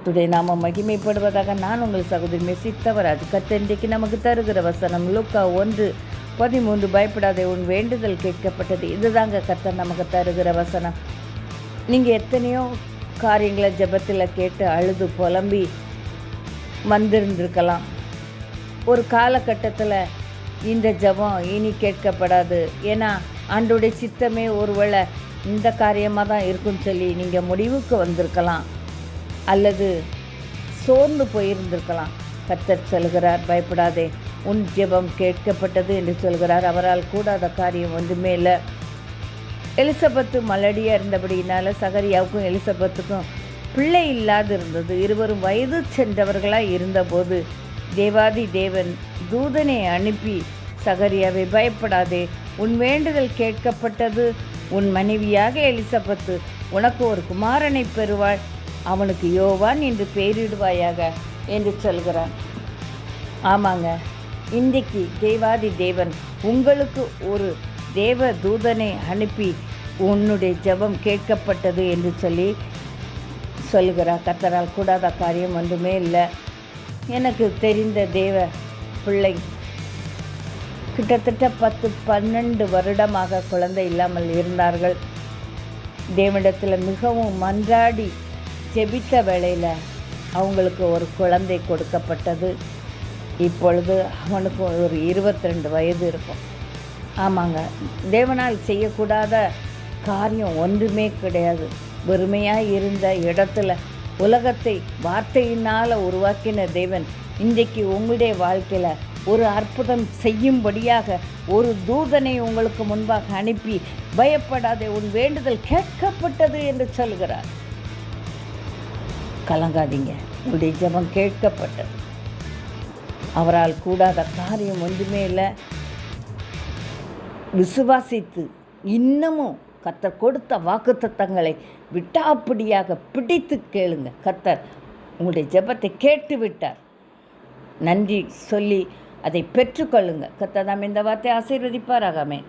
கர்த்தருடைய நாமம் மகிமைப்படுவதாக. நான் உங்கள் சகோதரி மெஸ்ஸி தவராஜ். கர்த்தர் இன்றைக்கு நமக்கு தருகிற வசனம் லூக்கா 1:13. பயப்படாதே, உன் வேண்டுதல் கேட்கப்பட்டது. இதுதாங்க கர்த்தர் நமக்கு தருகிற வசனம். நீங்கள் எத்தனையோ காரியங்களை ஜெபத்தில் கேட்டு அழுது புலம்பி வந்திருந்திருக்கலாம். ஒரு காலகட்டத்தில் இந்த ஜெபம் இனி கேட்கப்படாது. ஏன்னா ஆண்டோடைய சித்தமே ஒருவேளை இந்த காரியமாக தான் இருக்குன்னு சொல்லி நீங்கள் முடிவுக்கு வந்திருக்கலாம், அல்லது சோர்ந்து போயிருந்திருக்கலாம். கர்த்தர் சொல்கிறார், பயப்படாதே, உன் ஜெபம் கேட்கப்பட்டது என்று சொல்கிறார். அவரால் கூடாத காரியம் ஒன்றுமே இல்லை. எலிசபெத்து மலடியாக இருந்தபடியினால சகரியாவுக்கும் எலிசபெத்துக்கும் பிள்ளை இல்லாது இருந்தது. இருவரும் வயது சென்றவர்களாக இருந்தபோது தேவாதி தேவன் தூதனை அனுப்பி, சகரியாவை பயப்படாதே, உன் வேண்டுதல் கேட்கப்பட்டது. உன் மனைவியாக எலிசபெத்து உனக்கு ஒரு குமாரனை பெறுவாள், அவனுக்கு யோவான் என்று பெயரிடுவாயாக என்று சொல்கிறான். ஆமாங்க, இன்றைக்கு தேவாதி தேவன் உங்களுக்கு ஒரு தேவ தூதனை அனுப்பி உன்னுடைய ஜெபம் கேட்கப்பட்டது என்று சொல்கிறார். கர்த்தரால் கூடாத காரியம் ஒன்றுமே இல்லை. எனக்கு தெரிந்த தேவ பிள்ளை கிட்டத்தட்ட 10-12 வருடமாக குழந்தை இல்லாமல் இருந்தார்கள். தேவனிடத்தில் மிகவும் மன்றாடி ஜெபித்த வேளையில் அவங்களுக்கு ஒரு குழந்தை கொடுக்கப்பட்டது. இப்பொழுது அவனுக்கு ஒரு 22 வயது இருக்கும். ஆமாங்க, தேவனால் செய்யக்கூடாத காரியம் ஒன்றுமே கிடையாது. வெறுமையாக இருந்த இடத்துல உலகத்தை வார்த்தையினால் உருவாக்கின தேவன் இன்றைக்கு உங்களுடைய வாழ்க்கையில் ஒரு அற்புதம் செய்யும்படியாக ஒரு தூதனை உங்களுக்கு முன்பாக அனுப்பி, பயப்படாதே, உன் வேண்டுதல் கேட்கப்பட்டது என்று சொல்கிறார். கலங்காதீங்க, உங்களுடைய ஜெபம் கேட்கப்பட்டது. அவரால் கூடாத காரியம் ஒன்றுமே இல்லை. விசுவாசித்து இன்னமும் கர்த்தர் கொடுத்த வாக்குத்தத்தங்களை விட்டாப்பிடியாக பிடித்து கேளுங்க. கர்த்தர் உங்களுடைய ஜெபத்தை கேட்டு விட்டார். நன்றி சொல்லி அதை பெற்றுக்கொள்ளுங்க. கர்த்தர் நாம் இந்த வார்த்தை ஆசீர்வதிப்பாராக. ஆமென்.